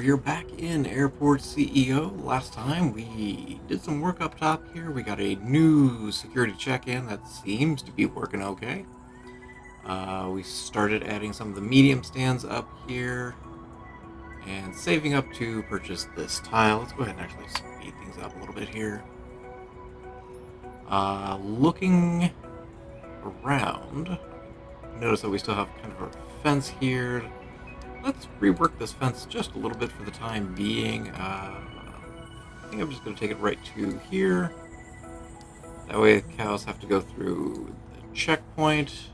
here back in Airport CEO. Last time we did some work up top here. We got a new security check-in that seems to be working okay. We started adding some of the medium stands up here and saving up to purchase this tile. Let's go ahead and actually speed things up a little bit here. Looking around, notice that we still have kind of a fence here. Let's rework this fence just a little bit for the time being. I think I'm just going to take it right to here. That way the cows have to go through the checkpoint.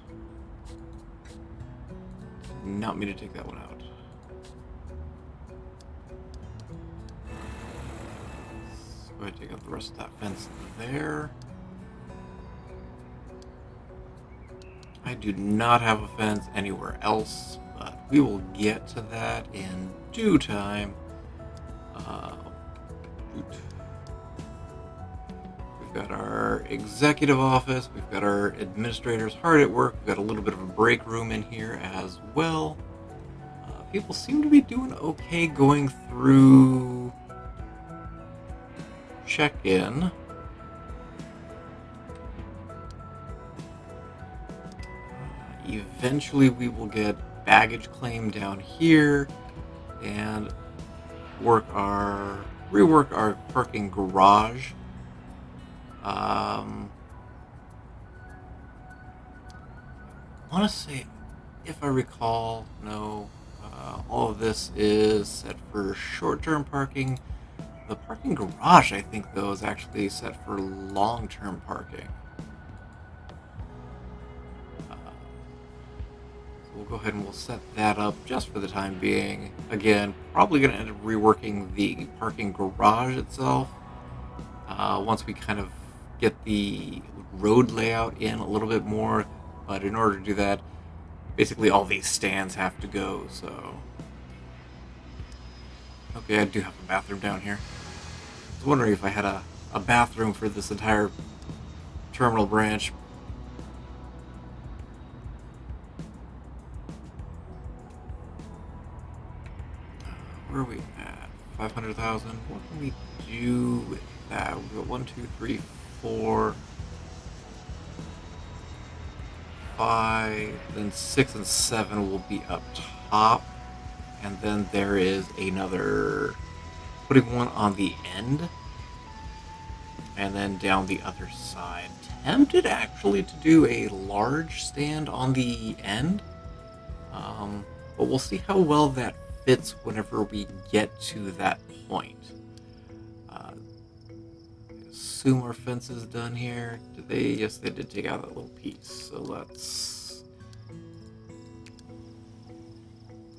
Not me to take that one out. Let's go ahead and take out the rest of that fence there. I do not have a fence anywhere else, but we will get to that in due time. We've got our executive office, we've got our administrators hard at work, we've got a little bit of a break room in here as well. People seem to be doing okay going through check-in. Eventually we will get baggage claim down here and rework our parking garage. I want to say, if I recall, no, all of this is set for short-term parking. The parking garage, I think, though, is actually set for long-term parking. We'll go ahead and we'll set that up just for the time being. Again, probably going to end up reworking the parking garage itself once we kind of get the road layout in a little bit more. But in order to do that, basically all these stands have to go, so... Okay, I do have a bathroom down here. I was wondering if I had a bathroom for this entire terminal branch. Where are we at? 500,000. What can we do with that? We've got 1, 2, 3, 4, 5. Then 6 and 7 will be up top. And then there is another, putting one on the end. And then down the other side. Tempted actually to do a large stand on the end. But we'll see how well that fits whenever we get to that point. I assume our fence is done here. Did they? Yes, they did take out that little piece. So let's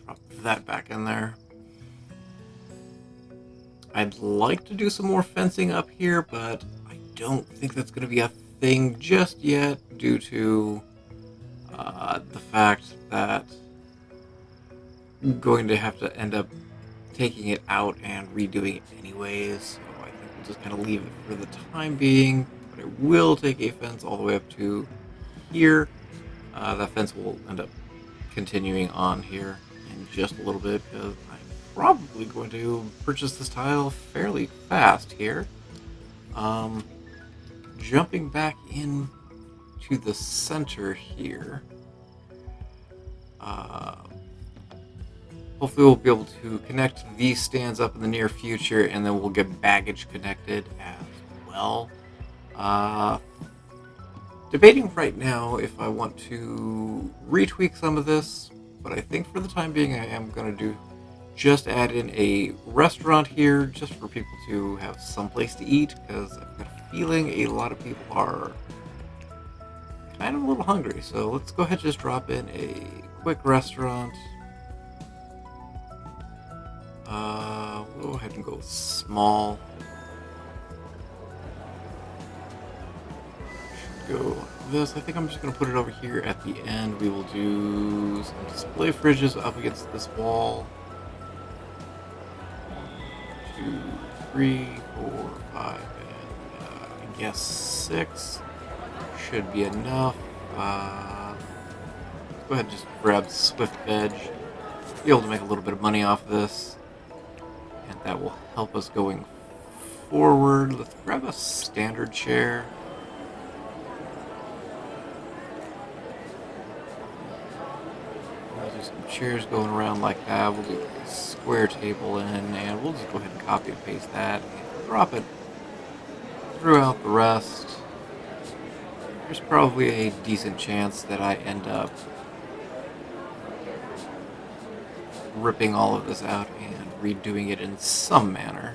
drop that back in there. I'd like to do some more fencing up here, but I don't think that's going to be a thing just yet due to the fact that I'm going to have to end up taking it out and redoing it anyways, so I think we'll just kind of leave it for the time being, but I will take a fence all the way up to here. That fence will end up continuing on here in just a little bit, because I'm probably going to purchase this tile fairly fast here. Jumping back in to the center here. Hopefully we'll be able to connect these stands up in the near future, and then we'll get baggage connected as well. Debating right now if I want to retweak some of this, but I think for the time being I am going to just add in a restaurant here just for people to have some place to eat, because I've got a feeling a lot of people are kind of a little hungry. So let's go ahead and just drop in a quick restaurant. We'll go ahead and go small. Should go like this. I think I'm just going to put it over here at the end. We will do some display fridges up against this wall. 2, 3, 4, 5, and I guess 6 should be enough. Go ahead and just grab Swift Veg. Be able to make a little bit of money off of this. and that will help us going forward. Let's grab a standard chair. We'll do some chairs going around like that. We'll do a square table in, and we'll just go ahead and copy and paste that and drop it throughout the rest. There's probably a decent chance that I end up ripping all of this out and redoing it in some manner.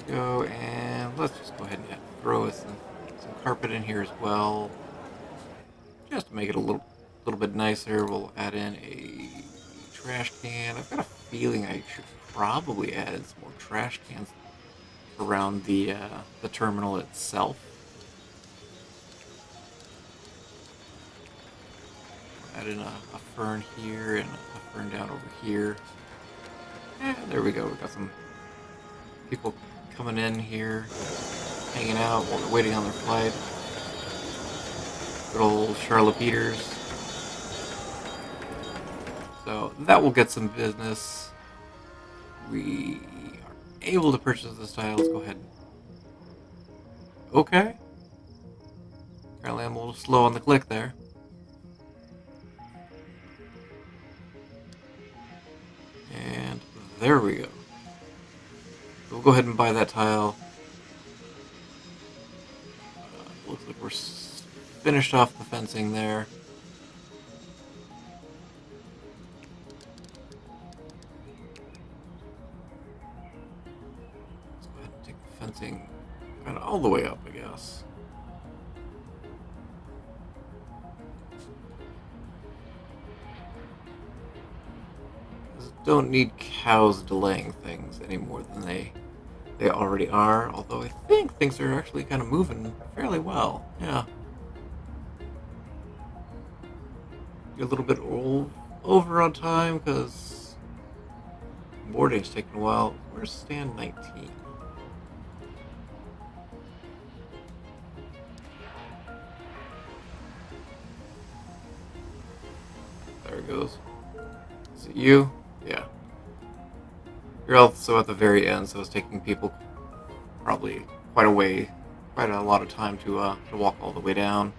Go, and let's just go ahead and throw some carpet in here as well, just to make it a little bit nicer. We'll add in a trash can. I've got a feeling I should probably add in some more trash cans around the terminal itself. Add in a fern here and a fern down over here. And there we go. We've got some people coming in here, hanging out while they're waiting on their flight. Good old Charlotte Peters. So that will get some business. We are able to purchase this tile. Let's go ahead. Okay. Apparently I'm a little slow on the click there. And there we go. We'll go ahead and buy that tile. Looks like we're finished off the fencing there. Let's go ahead and take the fencing kind of all the way up, I guess. Don't need cows delaying things any more than they already are, although I think things are actually kind of moving fairly well. Yeah. You're a little bit over on time because boarding's taking a while. Where's stand 19? There it goes. Is it you? Yeah. You're also at the very end, so it's taking people probably quite a lot of time to walk all the way down.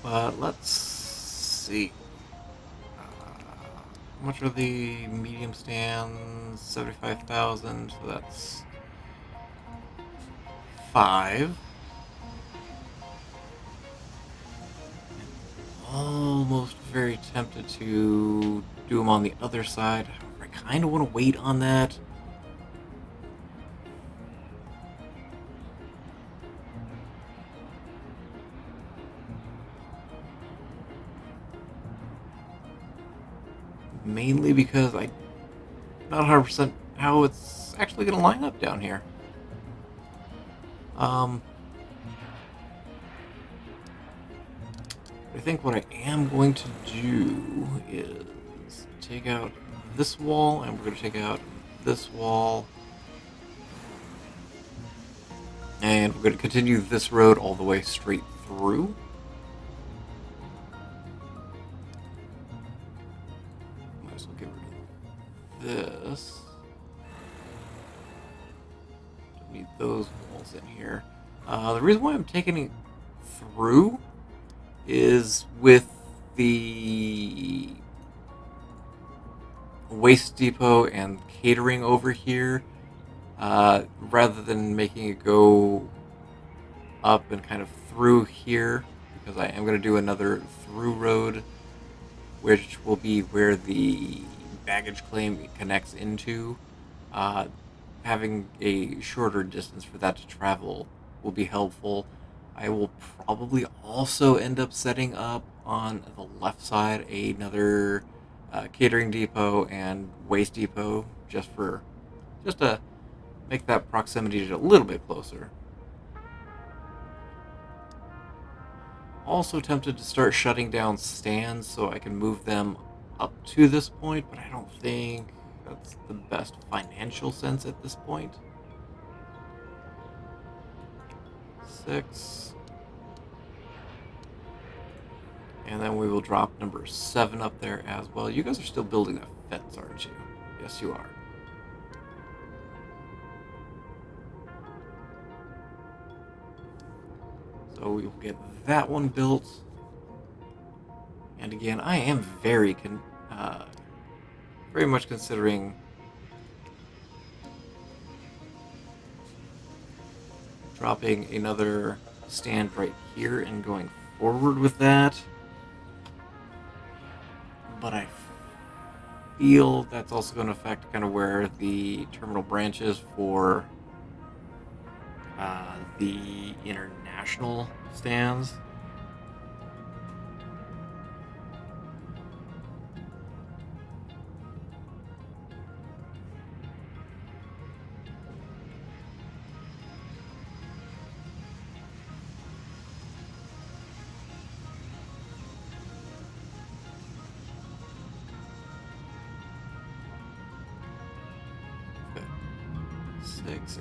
But let's see. How much are the medium stands? 75,000. So that's 5. Almost very tempted to do them on the other side. I kind of want to wait on that. Mainly because I'm not 100% how it's actually going to line up down here. I think what I am going to do is take out this wall, and we're going to take out this wall, and we're going to continue this road all the way straight through. Might as well get rid of this. Don't need those walls in here. The reason why I'm taking it through is with the waste depot and catering over here, rather than making it go up and kind of through here, because I am going to do another through road, which will be where the baggage claim connects into. Having a shorter distance for that to travel will be helpful. I will probably also end up setting up on the left side another catering depot and waste depot just to make that proximity a little bit closer. Also tempted to start shutting down stands so I can move them up to this point, but I don't think that's the best financial sense at this point. 6. And then we will drop number 7 up there as well. You guys are still building that fence, aren't you? Yes, you are. So we will get that one built. And again, I am very much considering dropping another stand right here and going forward with that. But I feel that's also going to affect kind of where the terminal branch is for the international stands.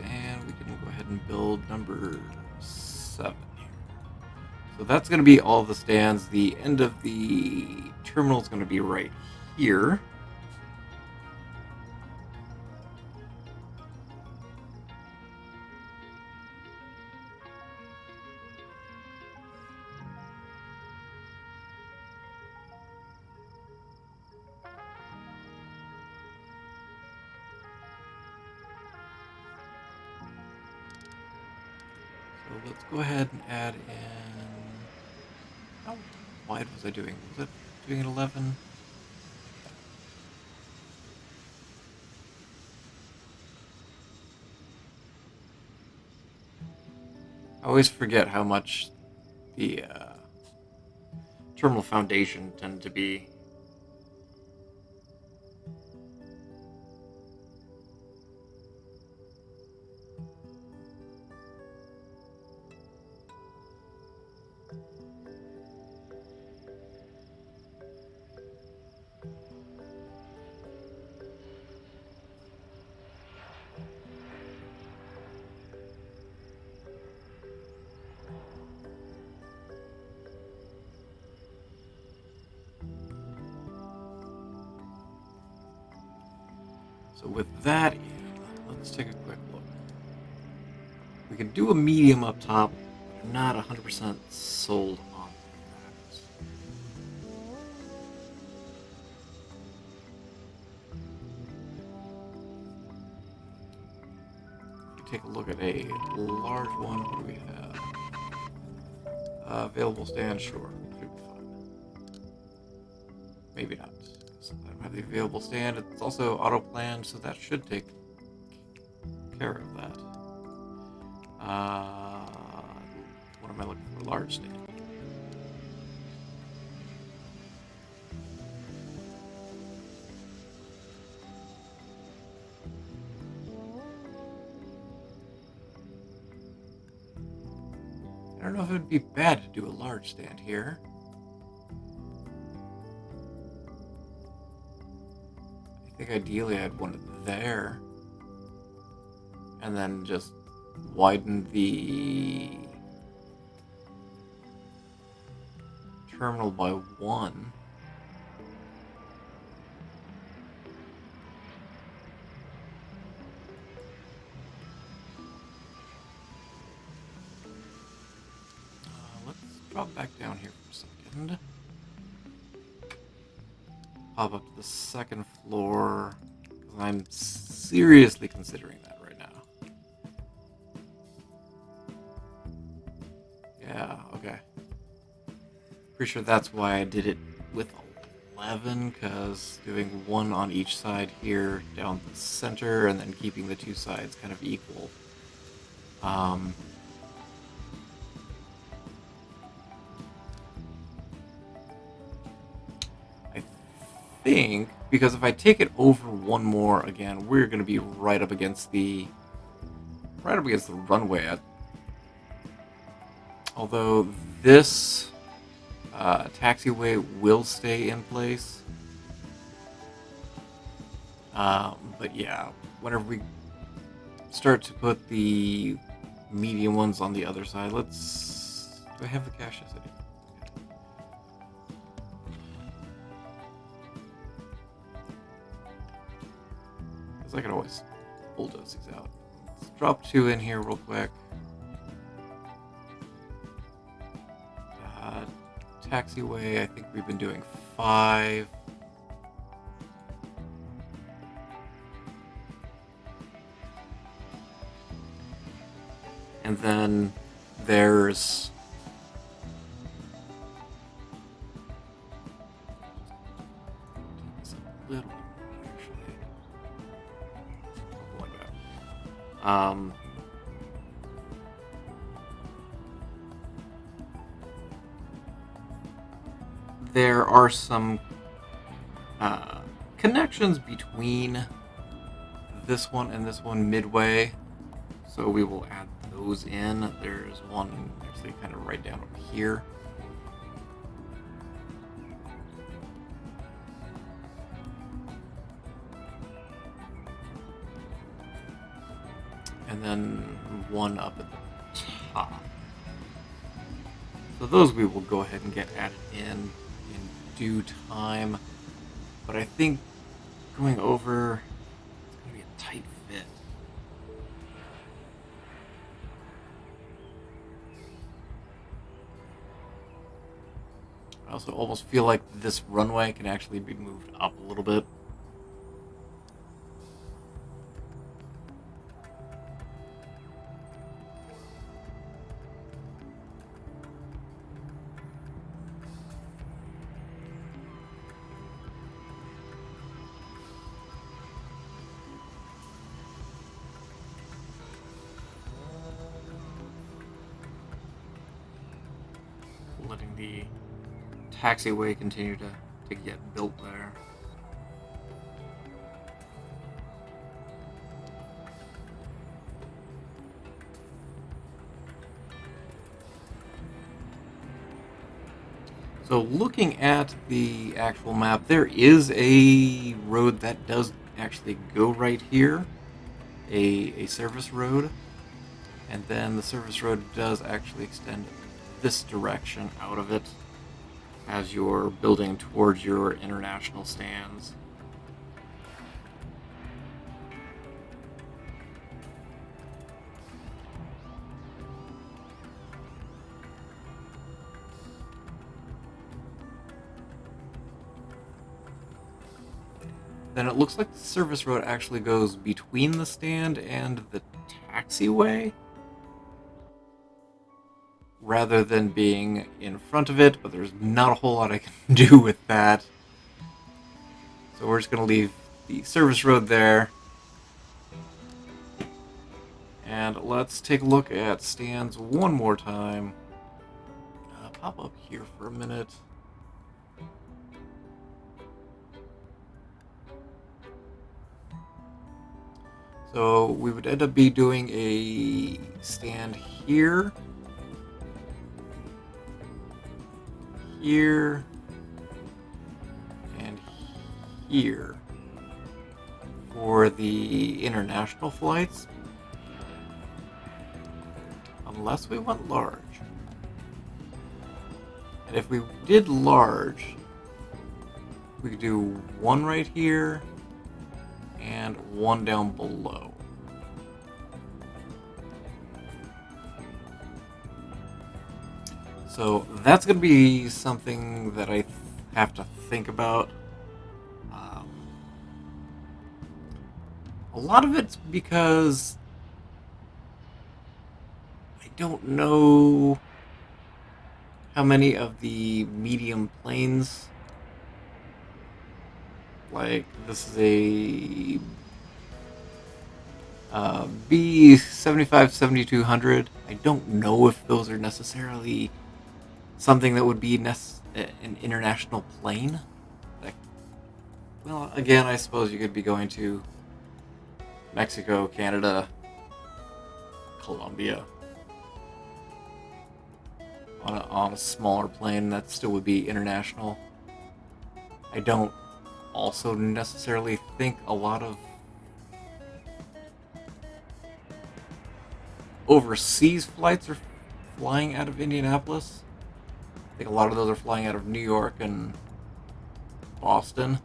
And we can go ahead and build number 7 here. So that's going to be all the stands. The end of the terminal is going to be right here. So let's go ahead and add in... How wide was I doing? Was it doing 11? I always forget how much the terminal foundation tend to be. So with that in, let's take a quick look. We can do a medium up top, but I'm not 100% sold on that. If we take a look at a large one, what do we have? Available stand, sure, should be fine. Maybe not. I don't have the available stand. It's also auto-planned, so that should take care of that. What am I looking for? Large stand. I don't know if it would be bad to do a large stand here. I think ideally I'd want it there. And then just widen the terminal by 1. Let's drop back down here for a second. Pop up to the 2nd floor, because I'm seriously considering that right now. Yeah, okay. Pretty sure that's why I did it with 11, because doing 1 on each side here down the center and then keeping the 2 sides kind of equal. I think, because if I take it over 1 more again, we're going to be right up against the runway. Although this taxiway will stay in place. But yeah, whenever we start to put the medium ones on the other side. Let's... Do I have the cache? Yes, I do. Because I could always bulldoze these out. Let's drop 2 in here real quick. Taxiway, I think we've been doing 5. And then there's a little actually. Like that. There are some connections between this one and this one midway, so we will add those in. There's one actually kind of right down over here. And then one up at the top. So those we will go ahead and get added in due time. But I think going over, it's going to be a tight fit. I also almost feel like this runway can actually be moved up a little bit. Letting the taxiway continue to get built there. So looking at the actual map, there is a road that does actually go right here, a service road, and then the service road does actually extend this direction out of it as you're building towards your international stands. Then it looks like the service road actually goes between the stand and the taxiway, rather than being in front of it, but there's not a whole lot I can do with that. So we're just going to leave the service road there. And let's take a look at stands one more time. Pop up here for a minute. So we would end up be doing a stand here, here, and here for the international flights, unless we went large. And if we did large, we could do one right here and one down below. So that's going to be something that I have to think about. A lot of it's because I don't know how many of the medium planes, like this is a B75-7200. I don't know if those are necessarily something that would be an international plane. Like, well, again, I suppose you could be going to Mexico, Canada, Colombia on a smaller plane. That still would be international. I don't also necessarily think a lot of overseas flights are flying out of Indianapolis. I think a lot of those are flying out of New York and Boston.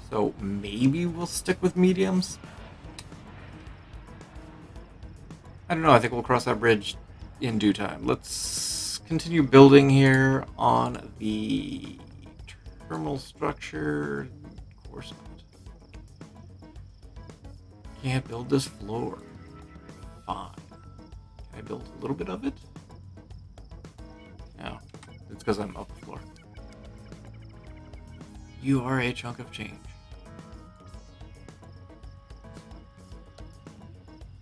So maybe we'll stick with mediums. I don't know. I think we'll cross that bridge in due time. Let's continue building here on the terminal structure. Of course not. Can't build this floor. Fine. Can I build a little bit of it? No. It's because I'm up the floor. You are a chunk of change.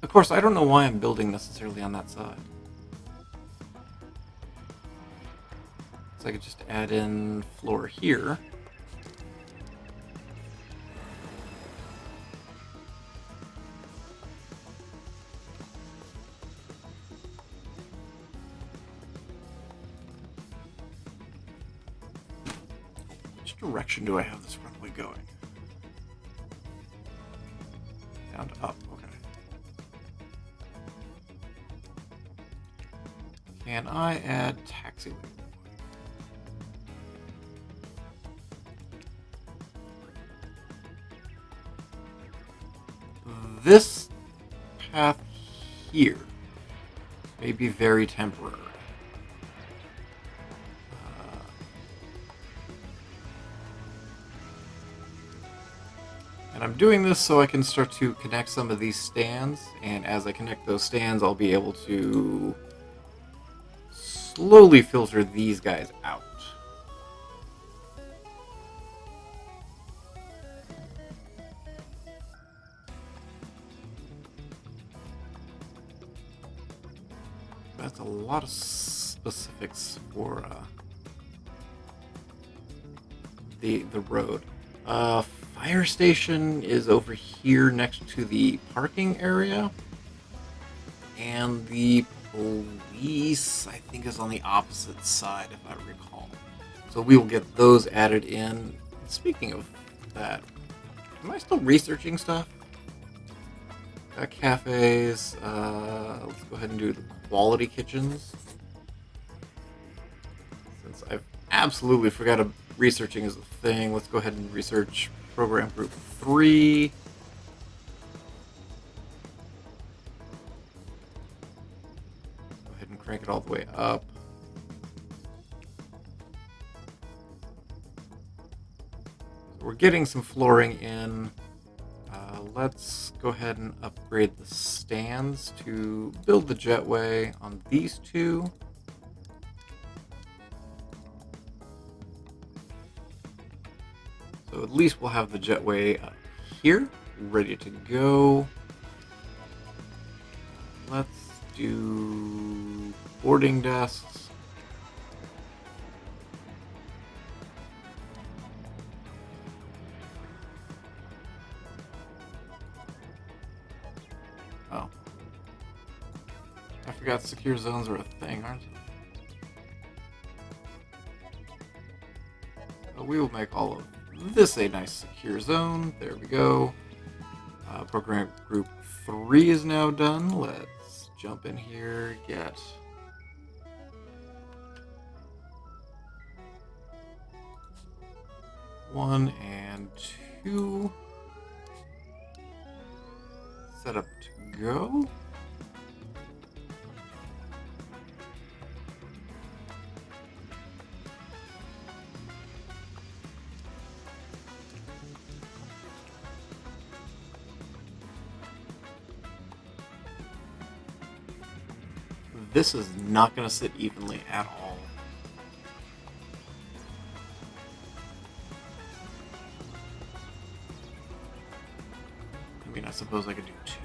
Of course, I don't know why I'm building necessarily on that side. So I could just add in floor here. Which direction do I have this runway going? Down to up, okay. Can I add taxiway? This path here may be very temporary. And I'm doing this so I can start to connect some of these stands, and as I connect those stands, I'll be able to slowly filter these guys out. That's a lot of specifics for the road. Fire station is over here next to the parking area, and the police, I think, is on the opposite side, if I recall. So we will get those added in. Speaking of that, am I still researching stuff? Got cafes. Let's go ahead and do the quality kitchens. Since I've absolutely forgot researching is a thing, let's go ahead and research program group 3. Go ahead and crank it all the way up. So we're getting some flooring in. Let's go ahead and upgrade the stands to build the jetway on these two. So at least we'll have the jetway up here, ready to go. Let's do boarding desks. Oh. I forgot secure zones are a thing, aren't they? So we will make all of this a nice secure zone. There we go. Program group 3 is now done. Let's jump in here, get one and two set up to go. This is not going to sit evenly at all. I mean, I suppose I could do 2.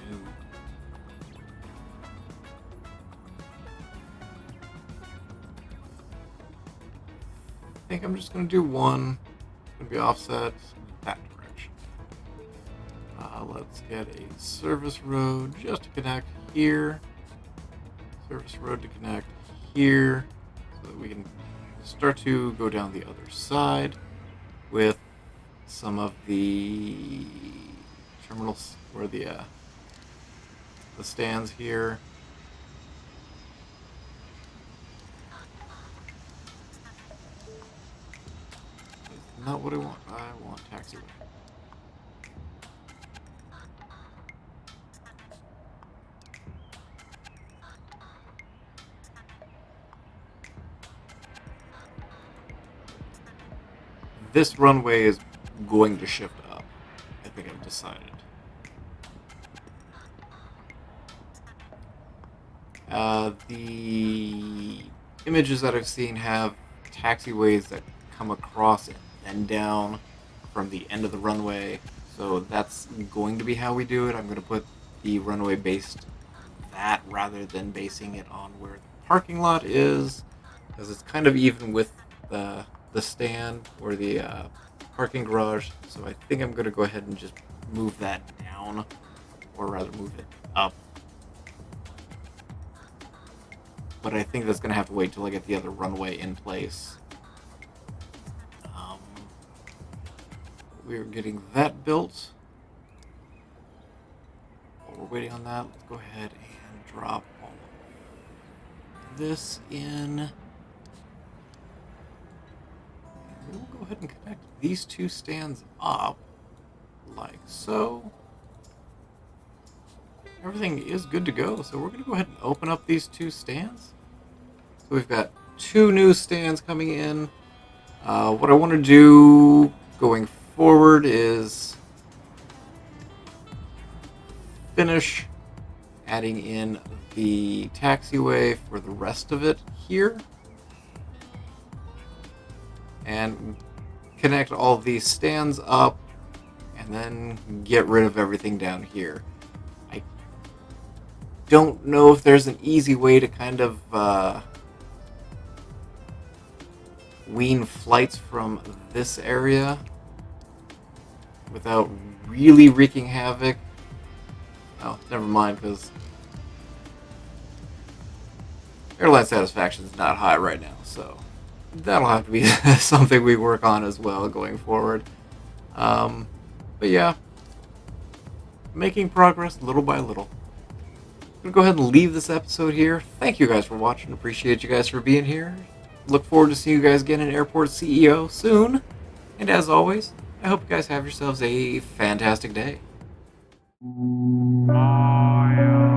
I think I'm just going to do 1. It's going to be offset that direction. Let's get a service road just to connect here. Service road to connect here, so that we can start to go down the other side with some of the terminals or the stands here. That's not what I want. I want taxiway. This runway is going to shift up. I think I've decided. The images that I've seen have taxiways that come across and down from the end of the runway. So that's going to be how we do it. I'm going to put the runway based on that rather than basing it on where the parking lot is, because it's kind of even with the stand or the parking garage. So I think I'm going to go ahead and just move that down, or rather move it up. But I think that's going to have to wait till I get the other runway in place. We're getting that built. While we're waiting on that, let's go ahead and drop all of this in. And we'll go ahead and connect these two stands up, like so. Everything is good to go, so we're going to go ahead and open up these two stands. So we've got two new stands coming in. What I want to do going forward is finish adding in the taxiway for the rest of it here, and connect all of these stands up, and then get rid of everything down here. I don't know if there's an easy way to kind of wean flights from this area without really wreaking havoc. Oh, never mind, because airline satisfaction is not high right now, so that'll have to be something we work on as well going forward. But yeah, making progress little by little. I'm going to go ahead and leave this episode here. Thank you guys for watching. Appreciate you guys for being here. Look forward to seeing you guys again in Airport CEO soon. And as always, I hope you guys have yourselves a fantastic day. Oh, yeah.